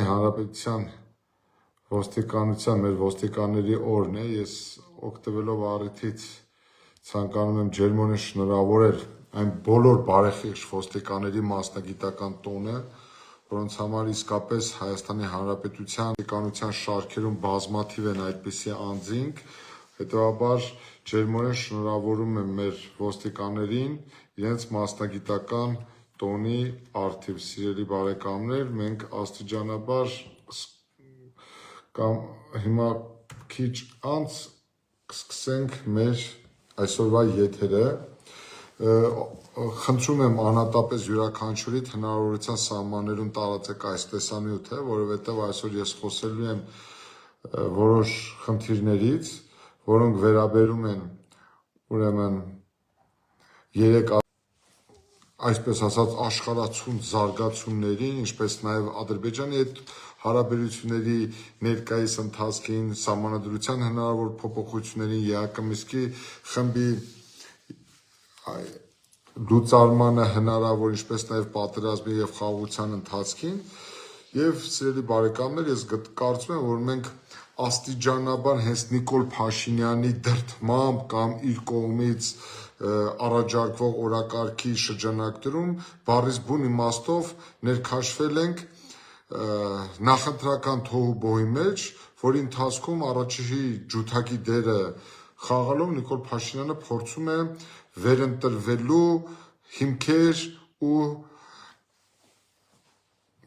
Հանրապետության ոստիկանության մեր ոստիկանների օրն է, ես օգտվելով առիթից ցանկանում եմ ջերմորեն շնորհավորել այն բոլոր բարեխիղճ ոստիկանների մասնագիտական տոնը, որոնց համար իսկապես Հայաստանի Հանրապետության ոստիկանության շարքերում բազմաթիվ են այդպիսի անձինք, հետևաբար ջերմորեն շնորհավորում եմ մեր ոստիկաններին իրենց մասնագիտական տոնի արդիվ, սիրելի բարեկամներ, մենք աստիճանաբար կամ հիմա քիչ անց կսկսենք մեր այսօրվա եթերը, խնդրում եմ անհատապես յուրաքանչյուրիդ հնարավորության սահմաններում տարածեք այս տեսանյութը, որովհետև այսօր ես խոսելու եմ որոշ խնդիրներից, որոնք վերաբերում են ուրեմն երեք այսպես ասած աշխարհացուն զարգացումներին, ինչպես նաև Ադրբեջանի հետ հարաբերությունների ներկայիս ընթացքին, սահմանադրության հնարավոր փոփոխություններին, ԵԱՀԿ խմբի լուծարմանը հնարավոր, ինչպես նաև պատերազմի եւ խաղաղության ընթացքին, եւ սիրելի բարեկամներ, ես կարծում եմ, որ մենք աստիճանաբար հենց Նիկոլ Փաշինյանի դրդմամբ կամ իր կողմից առաջարկվող օրակարգի շրջանակներում բառից բուն իմաստով ներքաշվել ենք նախընտրական թոհուբոհի մեջ, որի ընթացքում առաջի ջութակի դերը խաղալով Նիկոլ Փաշինյանը փորձում է վերընտրվելու հիմքեր ու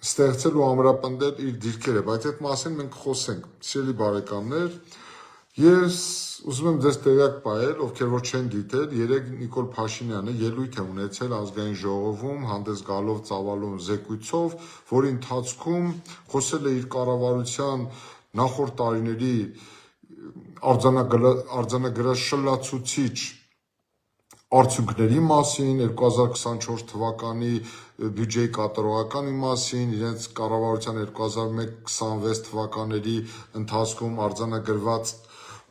ստեղծել ու ամրապնդել իր դիրքերը, բայց այդ մասին մենք խոսենք, սիրելի բարեկամներ, ես ուզում եմ ձեզ տեղյակ պահել, ովքեր որ չեն դիտել, երեկ Նիկոլ Փաշինյանը ելույթ է ունեցել ազգային ժողովում հանդես գալով ծավալուն զեկույցով, որի ընթացքում խոսել է իր կառավարության նախորդ տարիների արձանագրած շլացուցիչ արդյունքների մասին, 2024 թվականի բյուջեի կատարողականի մասին, իրենց կառավարության 2021-26 թվականների ընթացքում արձանագրված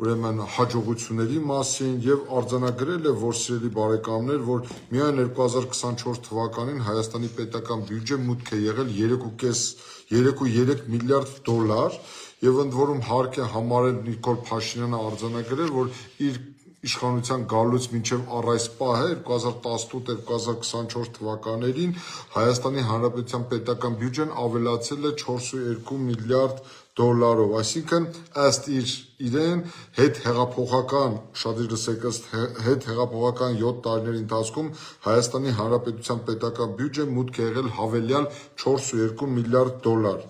ուրեմն հաջողությունների մասին եւ արձանագրել է, որ սիրելի բարեկամներ, որ միայն 2024 թվականին Հայաստանի պետական բյուջե մուտք է եղել 3.3 միլիարդ դոլար եւ ընդ որում հարկ է համարել Նիկոլ Փաշինյանը արձանագրել, որ իր իշխանության գալուց մինչև առ այս պահը 2018-2024 թվականներին Հայաստանի Հանրապետության պետական բյուջեն ավելացել է 4.2 միլիարդ դոլարով, այսինքն ըստ իրեն հետհեղափոխական, շատերը լսեք, ըստ հետհեղափոխական 7 տարիների ընթացքում Հայաստանի Հանրապետության պետական բյուջեն մուտք է եղել հավելյալ 4.2 միլիարդ դոլար։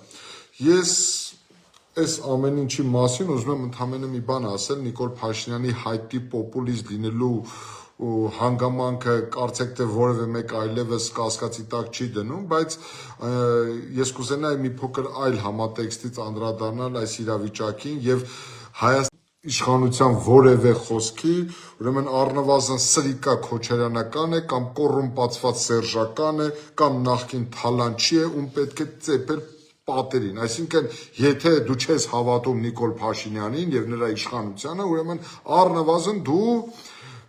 Ես այս ամեն ինչի մասին ուզում եմ ընդհանրապես մի բան ասել Նիկոլ Փաշինյանի հայտի պոպուլիստ լինելու հանգամանքը կարծեք թե որևէ մեկ այլևս կասկածի տակ չի դնում, բայց ես կուզենայի մի փոքր այլ համատեքստից անդրադառնալ այս իրավիճակին եւ Հայաստանի իշխանության որևէ խոսքի, ուրեմն առնվազն սրիկա քոչարյանական է կամ կոռումպացված սերժական է կամ նախկին թալանչի է, ում պետք է ծեփել պատերին, այսինքն եթե դու չես հավատում Նիկոլ Փաշինյանին եւ նրա իշխանությանը, ուրեմն առնվազն դու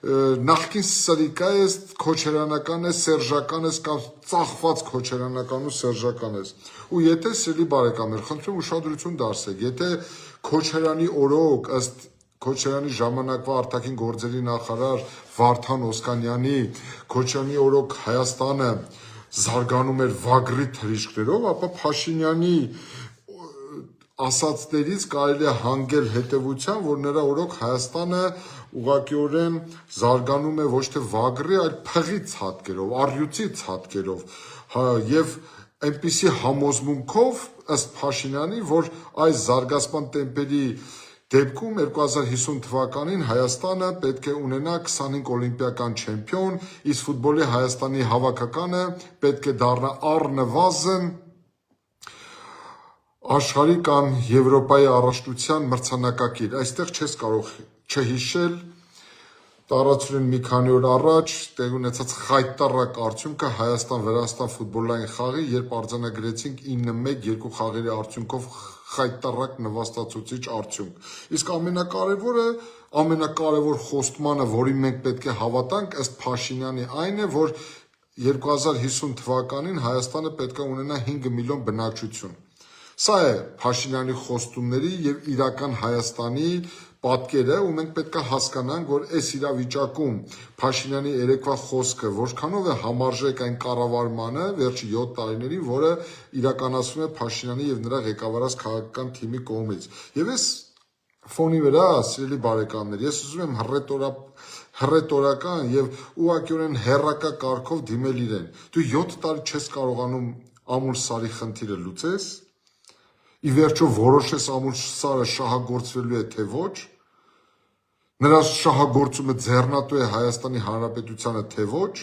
նախկին սրիկա ես, քոչարյանական ես, սերժական ես կամ ծախված քոչարյանական ու սերժական ես։ Ու եթե սիրելի բարեկամներ, խնդրում ուշադրություն դարձրեք, եթե Քոչարյանի օրոք ըստ Քոչարյանի ժամանակվա արտաքին գործերի նախարար Վարդան Օսկանյանի Քոչարյանի օրոք Հայաստանը զարգանում էր վագրի թռիչքներով, ապա Փաշինյանի ասածներից կարելի է հանգել հետևության, որ նրա օրոք Հայաստանը ուղղակիորեն զարգանում է ոչ թե վագրի, այլ փղի ցատկերով, առյուծի ցատկերով, եւ այնպիսի համոզմունքով ըստ Փաշինյանի, որ այս զարգացման տեմպերի դեպքում 2050 թվականին Հայաստանը պետք է ունենա 25 օլիմպիական չեմպիոն, իսկ ֆուտբոլի Հայաստանի հավաքականը պետք է դառնա առնվազն աշխարհի կամ Եվրոպայի առաջնության մրցանակակիր։ Այստեղ չես կարող չհիշել տարածվեն մի քանի օր առաջ տեղի ունեցած խայտառակ արդյունքը Հայաստան-Վրաստան ֆուտբոլային խաղի, երբ արձանագրեցինք 9-1 երկու խաղերի արդյունքով խայտառակ նվաստացուցիչ արդյունք։ Իսկ ամենակարևոր խոստմանը, որին մենք պետք է հավատանք, ըստ Փաշինյանի այն է, որ 2050 թվականին Հայաստանը պետք է ունենա 5 միլիոն բնակչություն։ Սա է Փաշինյանի խոստումների եւ իրական Հայաստանի պատկերը, ու մենք պետք է հասկանանք, որ այս իրավիճակում Փաշինյանի երեկվա խոսքը որքանով է համարժեք այն կառավարմանը վերջի 7 տարիների, որը իրականացվում է Փաշինյանի եւ նրա ղեկավարած քաղաքական թիմի կողմից։ Եվ այս ֆոնի վրա, սիրելի բարեկամներ, ես ուզում եմ հռետորական եւ ուղղակիորեն հերրակա կարգով դիմել իրեն։ Դու 7 տարի չես կարողանում Ամուլսարի խնդիրը լուծես։ Ի վերջո որոշես Ամուլսարը շահագործվելու է թե ոչ։ Նրա շահագործումը ձեռնատու է Հայաստանի Հանրապետությանը թե ոչ,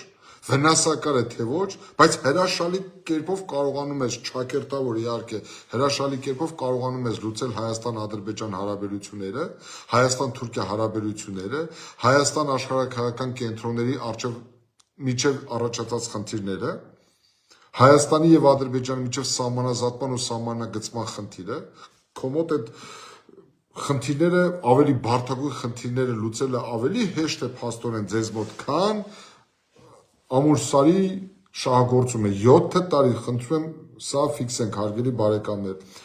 վնասակար է թե ոչ, բայց հրաշալի կերպով կարողանում ես ճակերտավոր իհարկե, հրաշալի կերպով կարողանում ես լուծել Հայաստան-Ադրբեջան հարաբերությունները, Հայաստան-Թուրքիա հարաբերությունները, Հայաստան աշխարհաքաղաքական կենտրոնների միջև առաջացած խնդիրները, Հայաստանի եւ Ադրբեջանի միջև սահմանազատման ու սահմանագծման խնդիրը, կոմոդ այդ խնդիրները ավելի բարդագույն խնդիրները լուծելը ավելի հեշտ է փաստորեն ձեզ մոտ, քան Ամուլսարի շահագործումը 7 տարի, խնդրում եմ, սա ֆիքսենք, հարգելի բարեկամներ։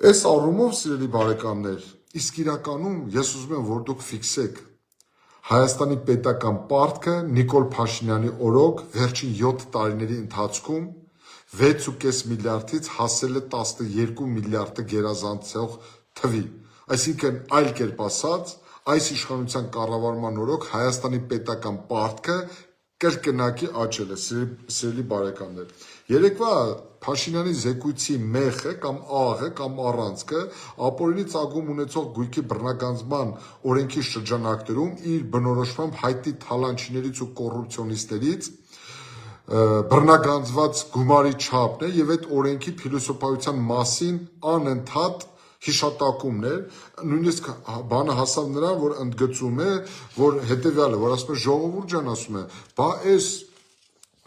Այս առումով, սիրելի բարեկամներ, իսկ իրականում ես ուզում եմ, որ դուք ֆիքսեք Հայաստանի պետական պարտքը Նիկոլ Փաշինյանի օրոք վերջին 7 տարիների ընթացքում 6.5 միլիարդից հասել է 12 միլիարդը գերազանցող թվի, այսինքն այլ կերպ ասած, այս իշխանության կառավարման օրոք Հայաստանի պետական պարտքը կրկնակի աճել է, սիրելի բարեկամներ։ Երեկվա Փաշինյանի զեկույցի մեխը կամ աղը կամ առանցքը ապօրինի ծագում ունեցող գույքի բռնագանձման օրենքի շրջանակներում իր բնորոշմամբ հայտնի թալանչիներից ու կոռուպցիոնիստներից բռնագանձված գումարի չափն է եւ այդ օրենքի փիլիսոփայության մասին անընդհատ հիշատակումն էր, նույնիսկ բանը հասավ նրան, որ ընդգծում է, որ հետեւյալը, որ ասում է ժողովուրդ ջան, ասում է, բա այս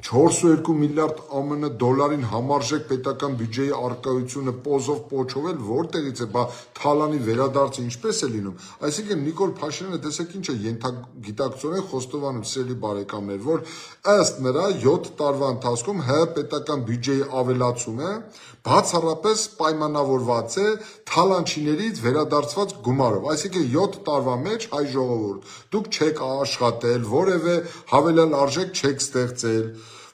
4.2 միլիարդ ԱՄՆ դոլարին համարժեք պետական բյուջեի արկայությունը պոզով պոչովել որտեղից է, բա թալանի վերադարձը ինչպես է լինում։ Այսինքն Նիկոլ Փաշինյանը տեսեք ինչ է ենթագիտակցորեն խոստովանում, սիրելի բարեկամներ, որ ըստ նրա 7 տարվա ընթացքում ՀՀ պետական բյուջեի ավելացումը բացառապես պայմանավորված է թալանչիներից վերադարձված գումարով, այսինքն 7 տարվա մեջ հայ ժողովուրդ, դուք չեք աշխատել, որևէ հավելյալ արժեք չեք ստեղծել,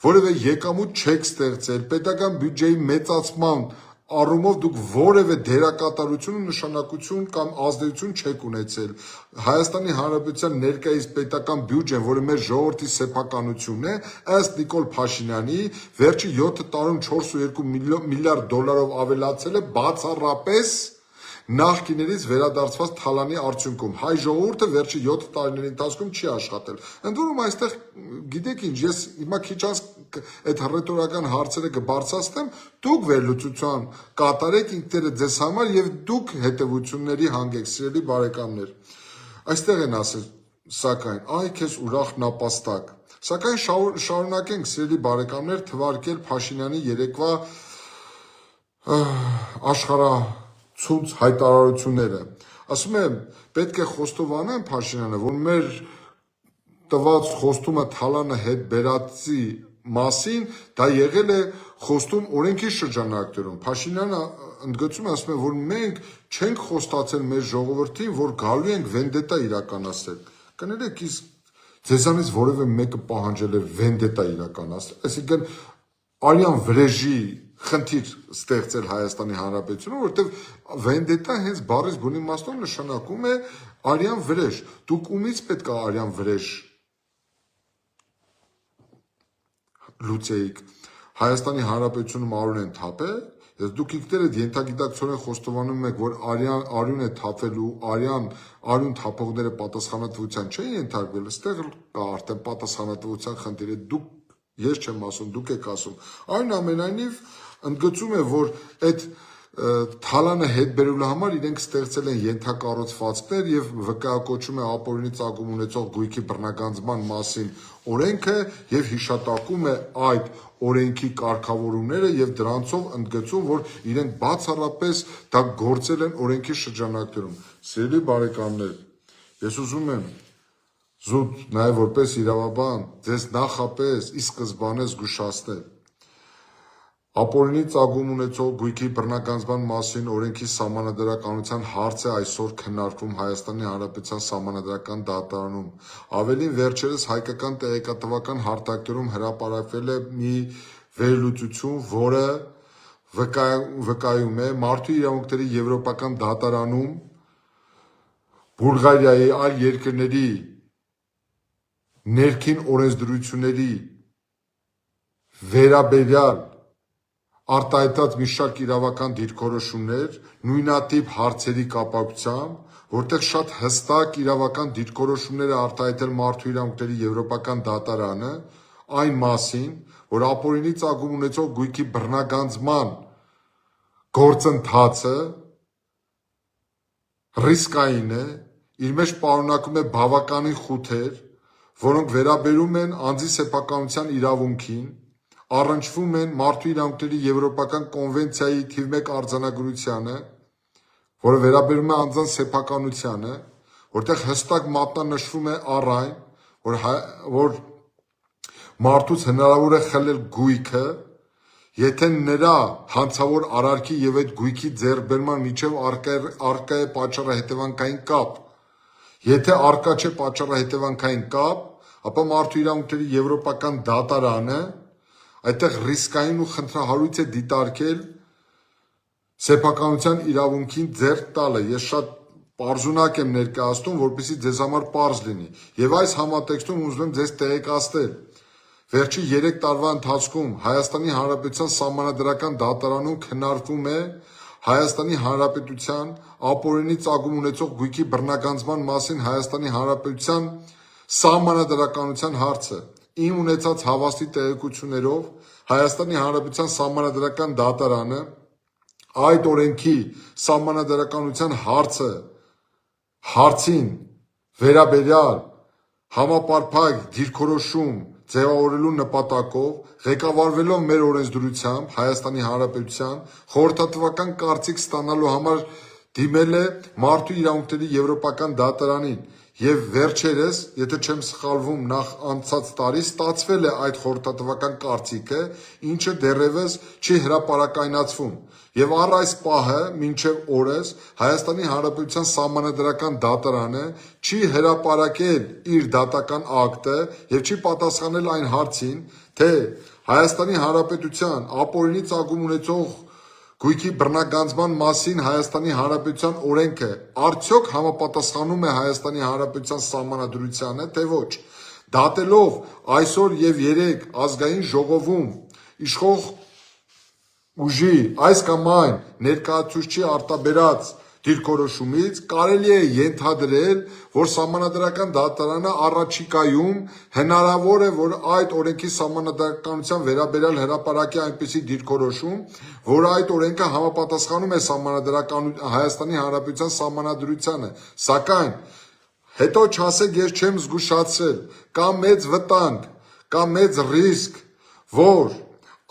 որևէ եկամուտ չեք ստեղծել, պետական բյուջեի մեծացման առումով դուք որևէ դերակատարություն ու նշանակություն կամ ազդեցություն չեք ունեցել։ Հայաստանի Հանրապետության ներկայիս պետական բյուջեն, որը մեր ժողովրդի սեփականությունն է, ըստ Նիկոլ Փաշինյանի, վերջի 7 տարում 4.2 միլիարդ դոլարով ավելացել է բացառապես նախկիներից վերադարձված թալանի արդյունքում։ Հայ ժողովուրդը վերջի 7 տարիների ընթացքում չի աշխատել։ Ընդ որում այստեղ գիտեք ինչ, ես հիմա քիչ անց այդ հռետորական հարցերը կբարձրացնեմ, դուք վերլուծության կատարեք ինքներդ ձեզ համար եւ դուք հետեւությունների հանգեք, սիրելի բարեկամներ։ Այստեղ են ասել, սակայն, այ քեզ ուրախ նապաստակ։ Սակայն շարունակենք, սիրելի բարեկամներ, թվարկել Փաշինյանի երեկվա աշխարհացույց հայտարարությունները։ Ասում եմ, պետք է խոստովանեմ Փաշինյանը, որ մեր տված խոստումը թալանը հետ բերածի մասին դա եղել է խոստում օրենքի շրջանակներում։ Փաշինյանը ընդգծում է, ասում է, որ մենք չենք խոստացել մեր ժողովրդին, որ գալու ենք վենդետա իրականացնել։ Կներեք, իսկ ձեզանից որևէ մեկը պահանջել է վենդետա իրականացնել, այսինքն արյան վրեժի խնդիր ստեղծել Հայաստանի Հանրապետությունում, որովհետև վենդետա հենց բառից բուն իմաստով նշանակում է արյան վրեժ։ Դուք ումից պետք է արյան վրեժ լուծեիք։ Հայաստանի Հանրապետությունում արյուն են թափել, դուք ինքներդ ենթագիտակցորեն խոստովանում եք, որ արյուն է թափել ու արյուն թափողները պատասխանատվության չեն ենթարկվել, այստեղ կա արդեն պատասխանատվության խնդիրը, ես չեմ ասում, դուք եք ասում։ Այնուամենայնիվ ընդգծում է, որ այդ թալանը հետ բերելու համար իրենք ստեղծել են ենթակառուցվածքներ եւ վկայակոչում է ապօրինի ծագում ունեցող գույքի բռնագանձման մասին օրենքը եւ հիշատակում է այդ օրենքի կարգավորումները եւ դրանցով ընդգծում, որ իրենք բացառապես դա գործել են օրենքի շրջանակներում։ Սիրելի բարեկամներ, ես ուզում եմ զուտ նաեւ որպես իրավաբան ձեզ նախապես ի սկզբանե զգուշացնել։ Ապօրինի ծագում ունեցող գույքի բռնագանձման մասին օրենքի սահմանադրականության հարց է այսօր քննարկվում Հայաստանի Հանրապետության Սահմանադրական դատարանում։ Ավելին, վերջերս հայկական տեղեկատվական հարթակներում հրապարակվել է մի վերլուծություն, որը վկայում է մարդու իրավունքների եվրոպական դատարանում Բուլղարիայի այլ երկրների ներքին օրենսդրությունների վերաբերյալ արտահայտած մի շարք իրավական դիրքորոշումներ նույնատիպ հարցերի կապակցությամբ, որտեղ շատ հստակ իրավական դիրքորոշումներ է արտահայտել մարդու իրավունքների եվրոպական դատարանը այն մասին, որ ապօրինի ծագում ունեցող գույքի բռնագանձման գործընթացը ռիսկային է, իր մեջ պարունակում է բավականին խութեր, որոնք վերաբերում են անձի սեփականության իրավունքին, առնչվում են մարդու իրավունքների եվրոպական կոնվենցիայի թիվ 1 արձանագրությանը, որը վերաբերում է անձանց սեփականությանը, որտեղ հստակ մատնանշվում է առ այն, որ մարդուց հնարավոր է խլել գույքը, եթե նրա հանցավոր արարքի եւ այդ գույքի ձեռքբերման միջև առկա է պատճառահետևանքային կապ։ Եթե առկա չէ պատճառահետևանքային կապ, ապա մարդու իրավունքների եվրոպական դատարանը այդտեղ ռիսկային ու խնդրահարույց է դիտարկել սեփականության իրավունքին ձեռք տալը։ Ես շատ պարզունակ եմ ներկայացնում, որպեսզի ձեզ համար պարզ լինի։ Եվ այս համատեքստում ուզում եմ ձեզ տեղեկացնել, վերջի 3 տարվա ընթացքում Հայաստանի Հանրապետության Սահմանադրական դատարանում քննարկվում է Հայաստանի Հանրապետության ապօրինի ծագում ունեցող գույքի բռնագանձման մասին Հայաստանի Հանրապետության Սահմանադրականության հարցը։ Իմ ունեցած հավաստի տեղեկություններով Հայաստանի Հանրապետության Սահմանադրական դատարանը այդ օրենքի սահմանադրականության հարցին վերաբերյալ համապարփակ դիրքորոշում ձևավորելու նպատակով, ղեկավարվելով մեր օրենսդրությամբ Հայաստանի Հանրապետության, խորհրդատվական կարծիք ստանալու համար դիմել է մարդու իրավունքների եվրոպական դատարանին եւ վերջերս, եթե չեմ սխալվում, նախ անցած տարի ստացվել է այդ խորհրդատվական կարծիքը, ինչը դեռևս չի հրապարակայնացվում։ Եվ առ այս պահը, մինչև օրս, Հայաստանի Հանրապետության Սահմանադրական դատարանը չի հրապարակել իր դատական ակտը եւ չի պատասխանել այն հարցին, թե Հայաստանի Հանրապետության ապօրինի ծագում ունեցող գույքի բռնագանձման մասին Հայաստանի Հանրապետության օրենքը արդյոք համապատասխանում է Հայաստանի Հանրապետության սահմանադրությանը, թե ոչ։ Դատելով այսօր եւ 3 ազգային ժողովում իշխող ուժի այս կամ այն ներկայացուցչի արտաբերած դիրքորոշումից կարելի է ենթադրել, որ Սահմանադրական դատարանը առաջիկայում հնարավոր է, որ այդ օրենքի սահմանադրականության վերաբերյալ հրապարակի այնպիսի դիրքորոշում, որ այդ օրենքը համապատասխանում է Հայաստանի Հանրապետության սահմանադրությանը, սակայն հետո չասեք ես չեմ զգուշացրել, կա մեծ վտանգ, կա մեծ ռիսկ, որ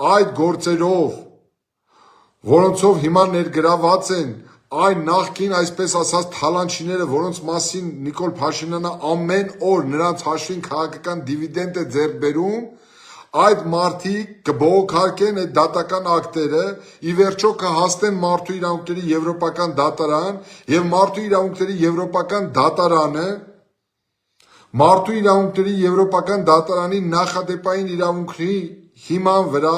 այդ գործերով, որոնցով հիմա ներգրաված են այն նախկին, այսպես ասած, թալանչիները, որոնց մասին Նիկոլ Փաշինյանը ամեն օր նրանց հաշվին քաղաքական դիվիդենդ է ձեռք բերում, այդ մարդիկ կբողոքարկեն այդ դատական ակտերը, ի վերջո կհասնեն մարդու իրավունքների եվրոպական դատարան եւ մարդու իրավունքների եվրոպական դատարանը մարդու իրավունքների եվրոպական դատարանի նախադեպային իրավունքների հիման վրա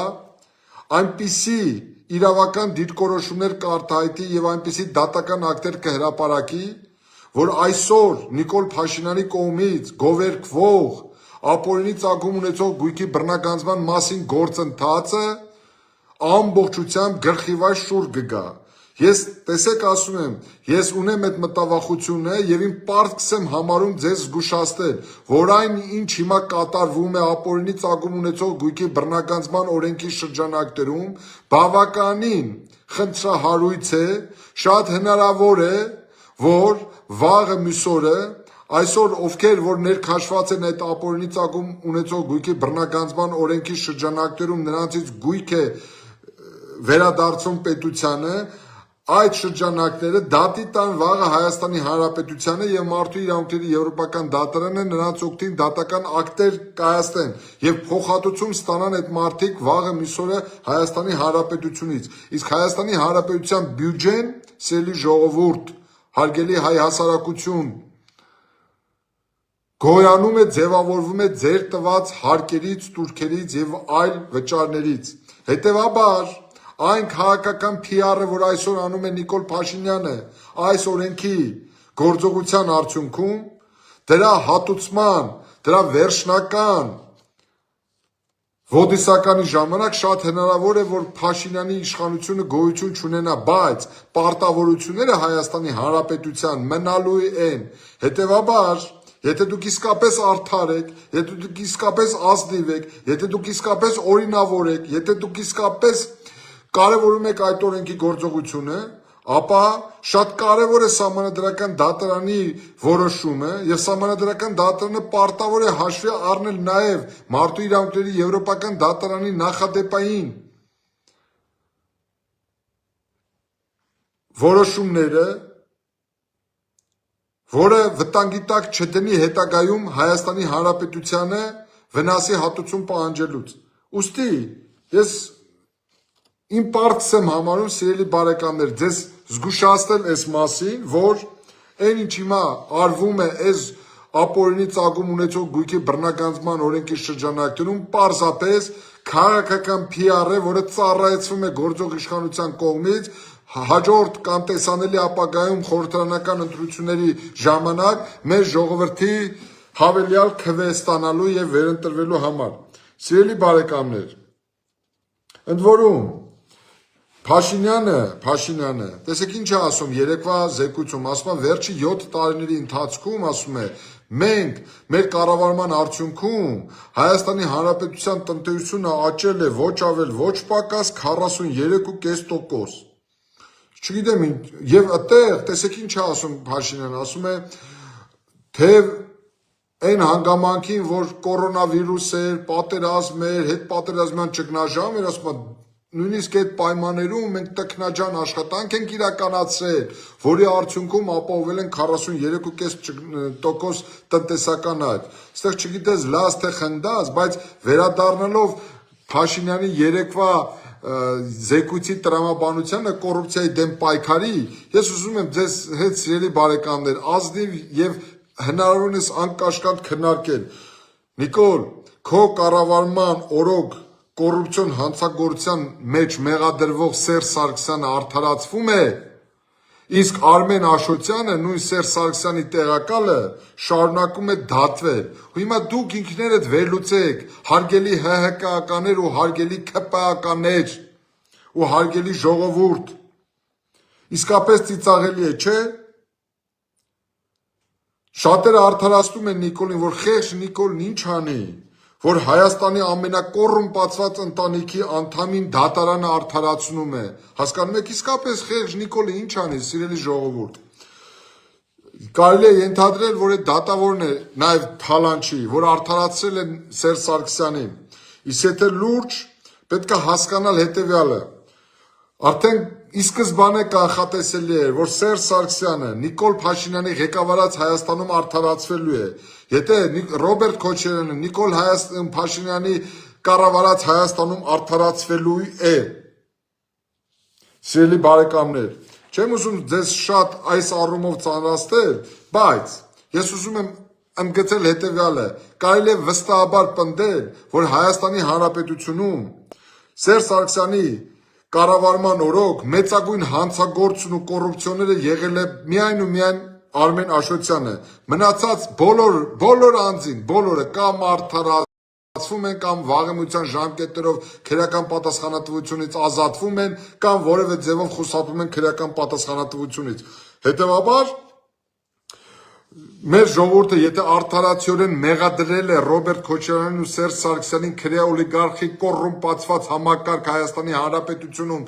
այնպիսի իրավական դիրքորոշումներ կարտահայտի եւ այնպիսի դատական ակտեր կհրապարակի, որ այսօր Նիկոլ Փաշինյանի կողմից գովերքվող ապօրինի ծագում ունեցող գույքի բռնագանձման մասին գործընթացը ամբողջությամբ գլխիվայր շուռ կգա։ Ես տեսեք ասում եմ, ես ունեմ այդ մտավախությունը եւ իմ պարտքս եմ համարում ձեզ զգուշացնել, որ այն ինչ հիմա կատարվում է ապօրինի ծագում ունեցող գույքի բռնագանձման օրենքի շրջանակներում, բավականին խնդրահարույց է, շատ հնարավոր է, որ վաղը մյուսօրը այսօր ովքեր որ ներքաշված են այդ ապօրինի ծագում ունեցող գույքի բռնագանձման օրենքի շրջանակներում նրանցից գույք է վերադարձում պետությանը, այդ շրջանակները դատի տան վաղը Հայաստանի Հանրապետությանը եւ մարդու իրավունքների եվրոպական դատարանը նրանց օգտին դատական ակտեր կայացնեն եւ փոխհատուցում ստանան այդ մարդիկ վաղը մյուս օրը Հայաստանի Հանրապետությունից։ Իսկ Հայաստանի Հանրապետության բյուջեն, սիրելի ժողովուրդ, հարգելի հայ հասարակություն, գոյանում է, ձևավորվում է ձեր տված հարկերից, տուրքերից եւ այլ վճարներից։ Հետևաբար այն քաղաքական PR-ը, որ այսօր անում է Նիկոլ Փաշինյանը, այս օրենքի գործողության արդյունքում, դրա հատուցման, դրա վերջնական ոդիսականի ժամանակ շատ հնարավոր է, որ Փաշինյանի իշխանությունը գոյություն չունենա, բայց պարտավորությունները Հայաստանի Հանրապետության մնալու են։ Հետևաբար, եթե դուք իսկապես արդար եք, եթե դուք իսկապես ազնիվ եք, եթե դուք իսկապես օրինավոր եք, եթե դուք իսկապես կարևորում եք այդ օրենքի գործողությունը, ապա շատ կարևոր է Սահմանադրական դատարանի որոշումը եւ Սահմանադրական դատարանը պարտավոր է հաշվի առնել նաեւ մարդու իրավունքների եվրոպական դատարանի նախադեպային որոշումները, որը վտանգի տակ չդնի հետագայում Հայաստանի Հանրապետությանը վնասի հատուցում պահանջելուց։ Ուստի ես իմ պարտքս եմ համարում, սիրելի բարեկամներ, ձեզ զգուշացնել այս մասին, որ այն ինչ հիմա արվում է այս ապօրինի ծագում ունեցող գույքի բռնագանձման օրենքի շրջանակներում պարզապես քաղաքական PR է, որը ծառայեցվում է գործող իշխանության կողմից հաջորդ կամ տեսանելի ապագայում խորհրդարանական ընտրությունների ժամանակ մեր ժողովրդի հավելյալ քվե ստանալու եւ վերընտրվելու համար։ Սիրելի բարեկամներ, ընդ որում Փաշինյանը, տեսեք ինչ է ասում երեկվա զեկույցում, ասում է վերջի 7 տարիների ընթացքում, ասում է, մենք մեր կառավարման արդյունքում Հայաստանի Հանրապետության տնտեսությունը աճել է ոչ ավել ոչ պակաս 43.5%։ Չգիտեմ, եւ այդտեղ տեսեք ինչ է ասում Փաշինյանը, ասում է թե այն հանգամանքին, որ կորոնավիրուս էր, պատերազմ էր, հետպատերազմյան ճգնաժամ էր, ասում է նույնիսկ այդ պայմաններում մենք տքնաջան աշխատանք ենք իրականացրել, որի արդյունքում ապահովել են 43.5% տնտեսական աճ։ Այստեղ չգիտես լաց թե խնդաց, բայց վերադառնալով Փաշինյանի երեկվա զեկույցի տրամաբանությանը կոռուպցիայի դեմ պայքարի, ես ուզում եմ ձեզ հետ սիրելի բարեկամներ ազնիվ եւ հնարավորինս անկաշկանդ քննարկել։ Նիկոլ, քո կառավարման օրոք կոռուպցիոն հանցագործության մեջ մեղադրվող Սերժ Սարգսյանը արդարացվում է, իսկ Արմեն Աշոտյանը, նույն Սերժ Սարգսյանի տեղակալը, շարունակում է դատվել։ Ու հիմա դուք ինքներդ վերլուծեք, հարգելի ՀՀԿ-ականներ ու հարգելի ՔՊ-ականներ ու հարգելի ժողովուրդ, իսկապես ծիծաղելի է, չէ՞։ Շատերը արդարացնում են Նիկոլին, որ խեղճ Նիկոլն ինչ անի, որ Հայաստանի ամենակոռումպացված ընտանիքի անդամին դատարանը արդարացնում է։ Հասկանում եք իսկապես խեղճ Նիկոլը ինչ անի, սիրելի ժողովուրդ։ Կարելի է ենթադրել, որ այդ դատավորն է նաև Թալանչի, որ արդարացրել են Սերժ Սարգսյանին։ Իսկ եթե լուրջ, պետք է հասկանալ հետևյալը։ Արդեն ի սկզբանե կանխատեսելի էր, որ Սերժ Սարգսյանը Նիկոլ Փաշինյանի ղեկավարած Հայաստանում արդարացվելու է։ Եթե Ռոբերտ Քոչարյանը Նիկոլ Փաշինյանի կառավարած Հայաստանում արդարացվելու է։ Սիրելի բարեկամներ, չեմ ուզում ձեզ շատ այս առումով ծանրացնել, բայց ես ուզում եմ ընդգծել հետևյալը. կարելի է վստահաբար պնդել, որ Հայաստանի Հանրապետությունում Սերժ Սարգսյանի կառավարման օրոք մեծագույն հանցագործն ու կոռուպցիոները եղել է միայն ու միայն Արմեն Աշոտյանը։ Մնացած բոլոր անձին, բոլորը կամ արդարացվում են, կամ վաղեմության ժամկետներով քրեական պատասխանատվությունից ազատվում են, կամ որևէ ձևով խուսափում են քրեական պատասխանատվությունից։ Հետևաբար մեր ժողովուրդը եթե արդարացիորեն մեղադրել է Ռոբերտ Քոչարյանին ու Սերժ Սարգսյանին քրեա օլիգարխի կոռումպացված համակարգ Հայաստանի Հանրապետությունում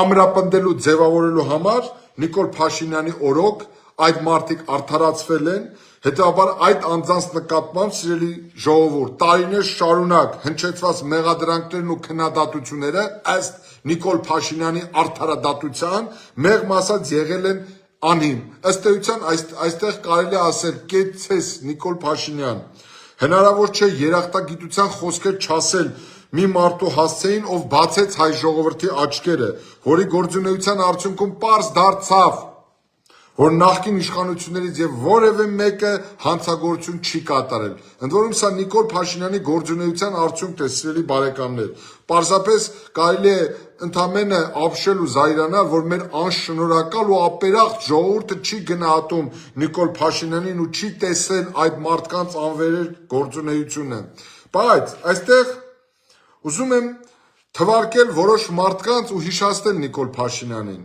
ամրապնդելու ձևավորելու համար Նիկոլ Փաշինյանի օրոք այդ մարդիկ արդարացվել են, հետևաբար այդ անձանց նկատմամբ սիրելի ժողովուրդ տարիներ շարունակ հնչեցված մեղադրանքներն ու քննադատությունները ըստ Նիկոլ Փաշինյանի արդարադատության, մեղմ ասած եղել են անհիմ։ Ըստ էության այստեղ կարելի է ասել կեցես Նիկոլ Փաշինյան։ Հնարավոր չէ երախտագիտության խոսքեր չասել մի մարդու հասցեին, ով բացեց հայ ժողովրդի աչքերը, որի գործունեության արդյունքում պարզ դարձավ, որ նախկին իշխանություններից եւ որևէ մեկը հանցագործություն չի կատարել։ Ընդ որում սա Նիկոլ Փաշինյանի գործունեության արդյունքն է, սիրելի բարեկամներ։ Պարզապես կարելի է ընդամենը ապշել ու զայրանալ, որ մեր անշնորհակալ ու ապերախտ ժողովուրդը չի գնահատում Նիկոլ Փաշինյանին ու չի տեսել այդ մարդկանց անվերեր գործունեությունը։ Բայց այստեղ ուզում եմ թվարկել որոշ մարդկանց ու հիշեցնել Նիկոլ Փաշինյանին։